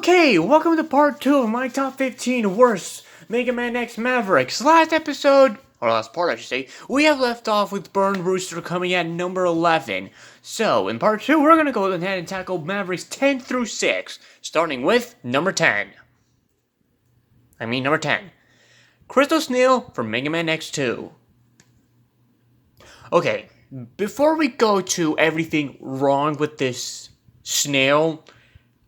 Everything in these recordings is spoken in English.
Okay, welcome to part 2 of my top 15 worst Megaman X Mavericks. Last episode, or last part I should say, we have left off with Burn Rooster coming at number 11. So, in part 2, we're going to go ahead and tackle Mavericks 10 through 6, starting with number 10. Number 10. Crystal Snail for Megaman X2. Okay, before we go to everything wrong with this Snail,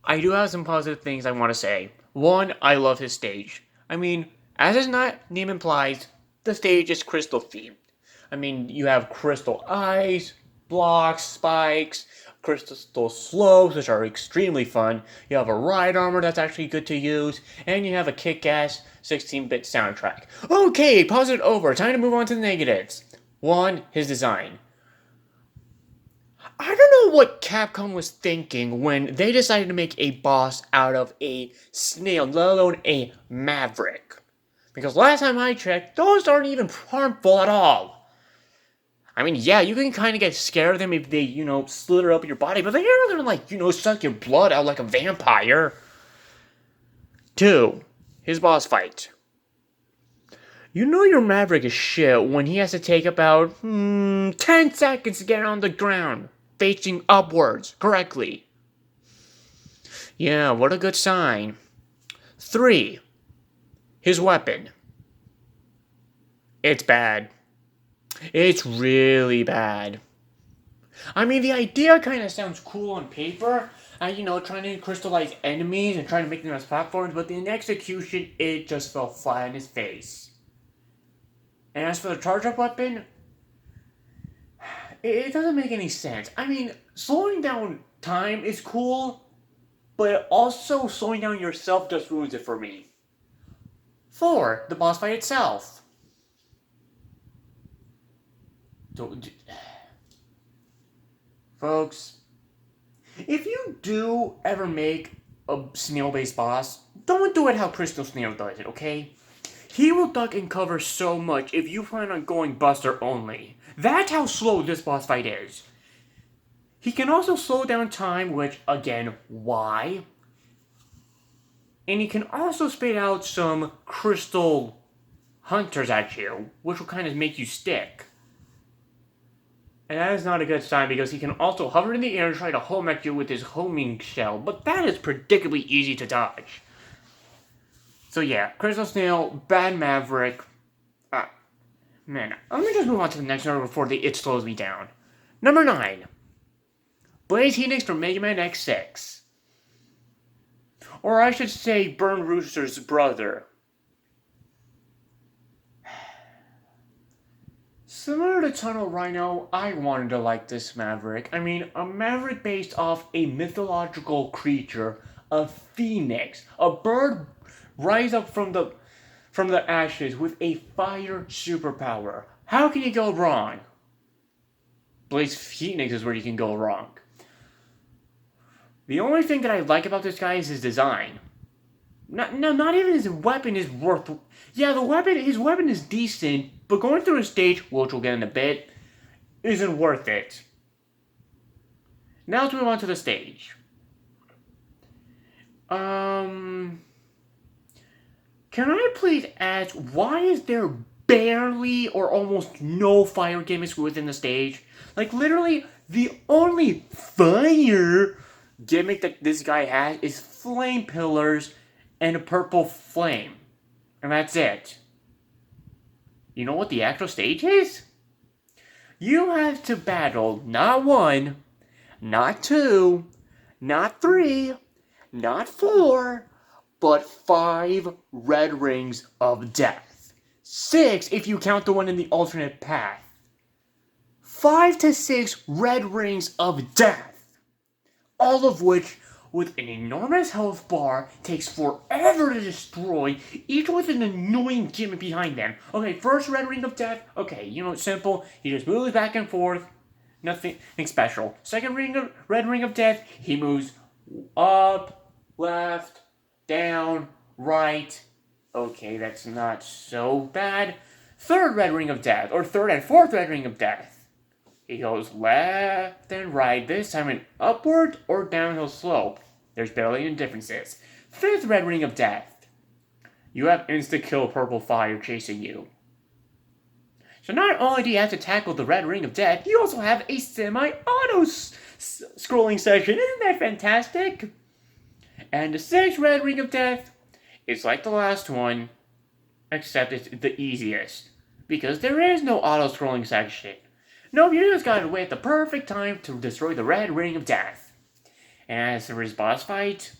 I do have some positive things I want to say. One, I love his stage. As his name implies, the stage is crystal themed. You have crystal eyes, blocks, spikes, crystal slopes, which are extremely fun. You have a ride armor that's actually good to use, and you have a kick-ass 16-bit soundtrack. Okay, pause it over. Time to move on to the negatives. One, his design. I don't know what Capcom was thinking when they decided to make a boss out of a snail, let alone a maverick. Because last time I checked, those aren't even harmful at all. Yeah, you can kind of get scared of them if they, slither up your body, but they're not gonna, suck your blood out like a vampire. 2, his boss fight. Your Maverick is shit when he has to take about 10 seconds to get on the ground, facing upwards correctly. Yeah, what a good sign. 3, his weapon. It's bad. It's really bad. The idea kind of sounds cool on paper, trying to crystallize enemies and trying to make them as platforms, but in execution, it just fell flat in his face. And as for the charge-up weapon, it doesn't make any sense. Slowing down time is cool, but also slowing down yourself just ruins it for me. 4, the boss fight itself. Folks, if you do ever make a snail-based boss, don't do it how Crystal Snail does it, okay? He will duck and cover so much if you plan on going Buster only. That's how slow this boss fight is. He can also slow down time, which, again, why? And he can also spit out some crystal hunters at you, which will kind of make you stick. And that is not a good sign because he can also hover in the air and try to home at you with his homing shell, but that is predictably easy to dodge. So yeah, Crystal Snail, bad Maverick. Let me just move on to the next number before it slows me down. Number 9. Blaze Helix from Megaman X6. Or I should say Burn Rooster's brother. Similar to Tunnel Rhino, I wanted to like this Maverick. A Maverick based off a mythological creature, a phoenix, a bird rise up from the ashes with a fire superpower. How can you go wrong? Blaze Phoenix is where you can go wrong. The only thing that I like about this guy is his design. Not even his weapon is worth... Yeah, his weapon is decent, but going through a stage, which we'll get in a bit, isn't worth it. Now let's move on to the stage. Can I please ask, why is there barely or almost no fire gimmicks within the stage? Literally, the only fire gimmick that this guy has is flame pillars and a purple flame. And that's it. You know what the actual stage is? You have to battle not 1, not 2, not 3, not 4, but 5 red rings of death. 6 if you count the one in the alternate path. 5 to 6 red rings of death. All of which, with an enormous health bar, takes forever to destroy, each with an annoying gimmick behind them. Okay, first red ring of death, okay, it's simple. He just moves back and forth. Nothing special. Second red ring of death, he moves up, left, down, right. Okay, that's not so bad. Third red ring of death, or third and fourth red ring of death. He goes left and right, this time an upward or downhill slope. There's barely any differences. Fifth red ring of death. You have insta-kill purple fire chasing you. So not only do you have to tackle the red ring of death, you also have a semi-auto scrolling section. Isn't that fantastic? And the sixth red ring of death is like the last one, except it's the easiest. Because there is no auto-scrolling section. No, you just gotta wait the perfect time to destroy the red ring of death. And as for his boss fight,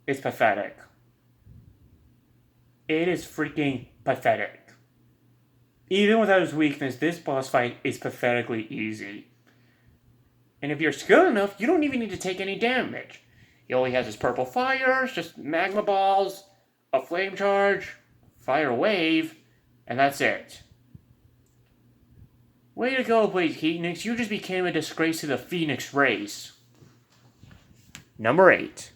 it's pathetic. It is freaking pathetic. Even without his weakness, this boss fight is pathetically easy. And if you're skilled enough, you don't even need to take any damage. He only has his purple fires, just magma balls, a flame charge, fire wave, and that's it. Way to go, Blade Phoenix. You just became a disgrace to the Phoenix race. Number 8.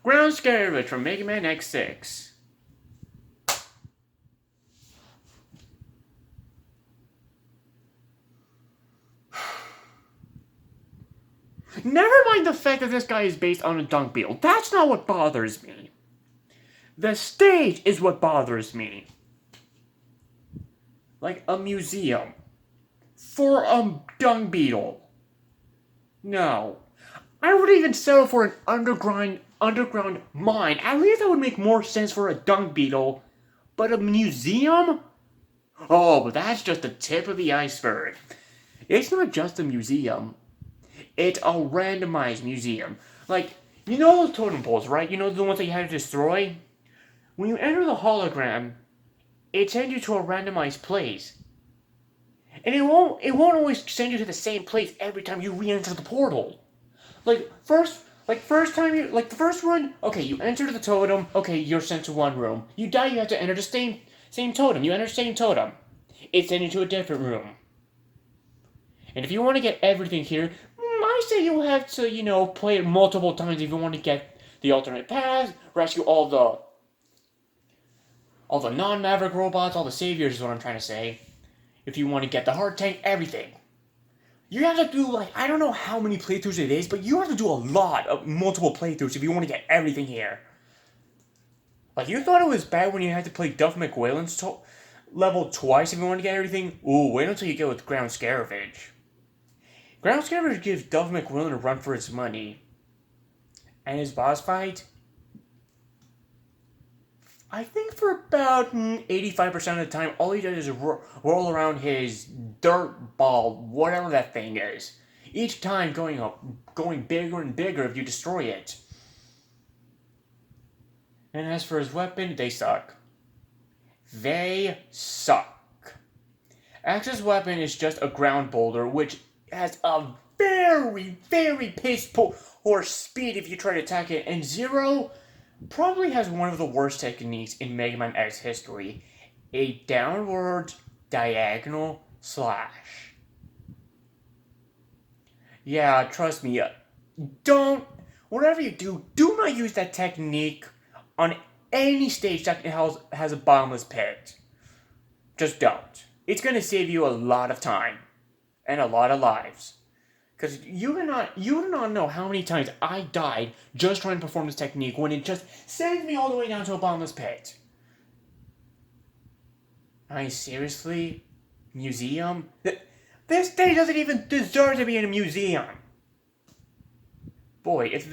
Ground Scaravage from Megaman X6. Never mind the fact that this guy is based on a dunk beetle. That's not what bothers me. The stage is what bothers me. Like a museum. For a dung beetle. No. I would even settle for an underground mine. At least that would make more sense for a dung beetle. But a museum? Oh, but that's just the tip of the iceberg. It's not just a museum. It's a randomized museum. Like, you know those totem poles, right? You know the ones that you had to destroy? When you enter the hologram, it sends you to a randomized place. And it won't always send you to the same place every time you re-enter the portal. The first run, okay, you enter the totem, okay, you're sent to one room. You die, you have to enter the same totem. You enter the same totem. It sends you to a different room. And if you want to get everything here, I say you have to, play it multiple times if you want to get the alternate path, rescue all the non-Maverick robots, all the saviors is what I'm trying to say. If you want to get the heart tank, everything. You have to do, I don't know how many playthroughs it is, but you have to do a lot of multiple playthroughs if you want to get everything here. You thought it was bad when you had to play Duff McWhalen's level twice if you want to get everything? Ooh, wait until you get with Ground Scaravage. Ground Scaravage gives Duff McWhalen a run for his money. And his boss fight, I think for about 85% of the time, all he does is roll around his dirt ball, whatever that thing is. Each time going bigger and bigger if you destroy it. And as for his weapon, they suck. They suck. Axe's weapon is just a ground boulder, which has a very, very piss poor speed if you try to attack it, and Zero probably has one of the worst techniques in Mega Man X history, a downward diagonal slash. Yeah, trust me, whatever you do not use that technique on any stage that has a bottomless pit. Just don't. It's going to save you a lot of time. And a lot of lives. Because you do not know how many times I died just trying to perform this technique when it just sends me all the way down to a bottomless pit. Seriously? Museum? This stage doesn't even deserve to be in a museum. Boy, if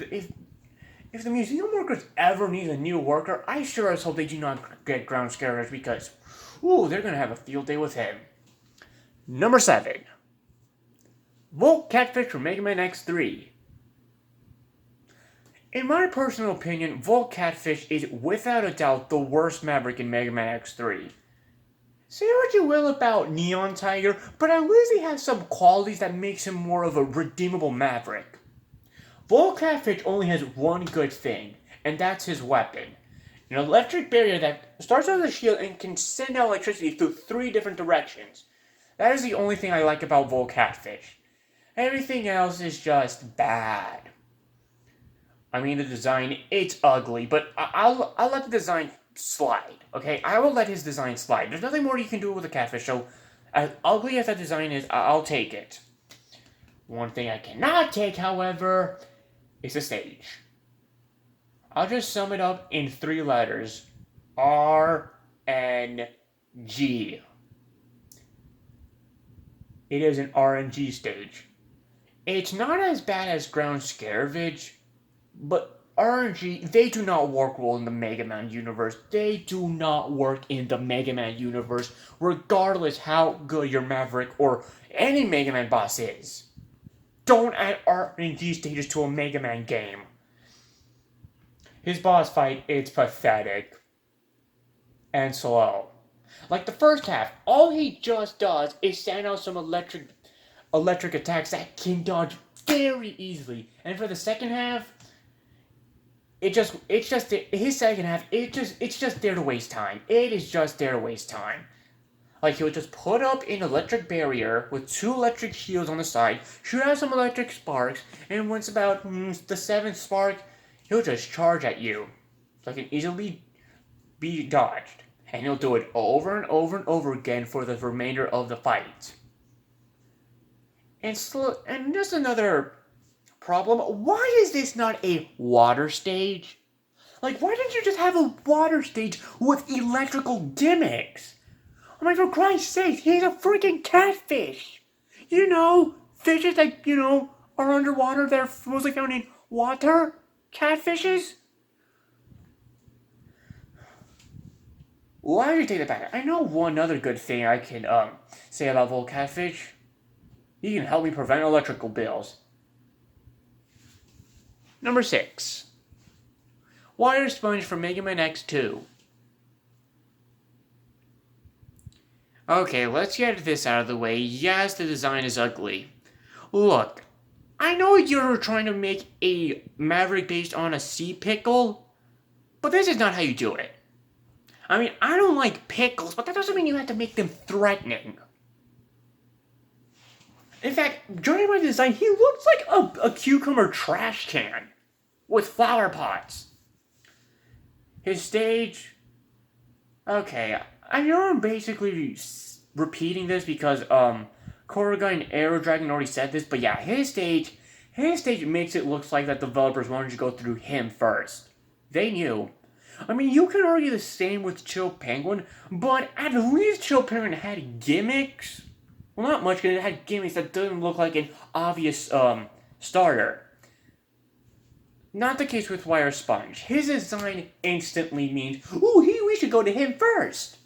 the museum workers ever need a new worker, I sure as hope they do not get Ground Scaravage because, they're going to have a field day with him. Number 7. Volt Catfish from Mega Man X3. In my personal opinion, Volt Catfish is without a doubt the worst Maverick in Mega Man X3. Say what you will about Neon Tiger, but at least he has some qualities that makes him more of a redeemable Maverick. Volt Catfish only has one good thing, and that's his weapon. An electric barrier that starts as a shield and can send out electricity through 3 different directions. That is the only thing I like about Volt Catfish. Everything else is just bad. The design, it's ugly, but I'll let the design slide, okay? I will let his design slide. There's nothing more you can do with a catfish, so as ugly as that design is, I'll take it. One thing I cannot take, however, is the stage. I'll just sum it up in 3 letters. RNG. It is an RNG stage. It's not as bad as Ground Scaravage, but RNG, they do not work well in the Megaman universe. They do not work in the Megaman universe, regardless how good your Maverick or any Megaman boss is. Don't add RNG stages to a Megaman game. His boss fight, it's pathetic. And slow. Like the first half, all he just does is send out some electric attacks that can dodge very easily. And for the second half, it's just his second half, it's just there to waste time. It is just there to waste time. Like, he'll just put up an electric barrier with 2 electric shields on the side, shoot out some electric sparks, and once about the 7th spark, he'll just charge at you. So it can easily be dodged. And he'll do it over and over and over again for the remainder of the fight. And just another problem, why is this not a water stage? Like, why didn't you just have a water stage with electrical gimmicks? I mean, for Christ's sake, he's a freaking catfish! You know, fishes that, are underwater, they're mostly found in water? Catfishes? Why did you take that back? I know one other good thing I can, say about Volt Catfish. He can help me prevent electrical bills. Number 6. Wire Sponge from Megaman X2. Okay, let's get this out of the way. Yes, the design is ugly. Look, I know you're trying to make a Maverick based on a sea pickle, but this is not how you do it. I mean, I don't like pickles, but that doesn't mean you have to make them threatening. In fact, judging by the design, he looks like a cucumber trash can with flower pots. His stage... Okay, I know I'm basically repeating this because, Korrigan and Aero Dragon already said this, but yeah, his stage makes it look like that developers wanted to go through him first. They knew. I mean, you can argue the same with Chill Penguin, but at least Chill Penguin had gimmicks. Well, not much, because it had gimmicks that didn't look like an obvious, starter. Not the case with Wire Sponge. His design instantly means, ooh, we should go to him first.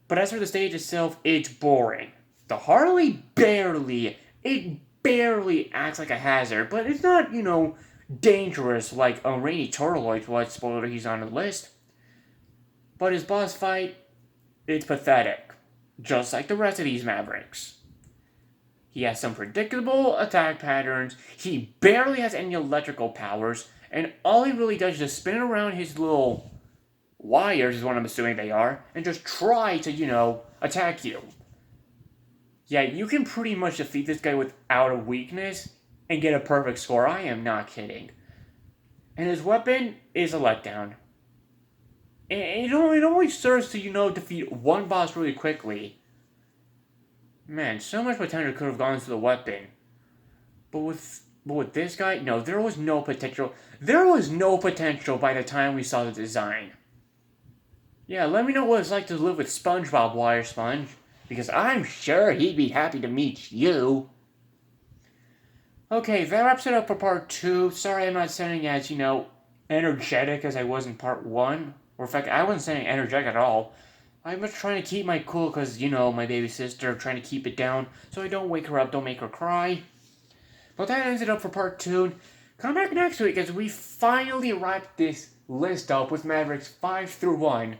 But as for the stage itself, it's boring. The Harley barely acts like a hazard, but it's not, dangerous like a Rainy Turtleoid was. Spoiler, he's on the list. But his boss fight, it's pathetic. Just like the rest of these Mavericks. He has some predictable attack patterns, he barely has any electrical powers, and all he really does is just spin around his little wires, is what I'm assuming they are, and just try to, attack you. Yeah, you can pretty much defeat this guy without a weakness and get a perfect score. I am not kidding. And his weapon is a letdown. It only serves to, defeat one boss really quickly. Man, so much potential could have gone into the weapon. But with this guy, no, there was no potential. There was no potential by the time we saw the design. Yeah, let me know what it's like to live with SpongeBob, Wire Sponge, because I'm sure he'd be happy to meet you. Okay, that wraps it up for part 2. Sorry I'm not sounding as, energetic as I was in part 1. Or in fact, I wasn't sounding energetic at all. I'm just trying to keep my cool because, my baby sister, trying to keep it down so I don't wake her up, don't make her cry. But that ends it up for part 2. Come back next week as we finally wrap this list up with Mavericks 5 through 1.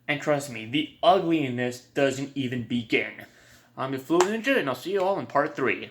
And trust me, the ugliness doesn't even begin. I'm the Fluid Ninja, and I'll see you all in part 3.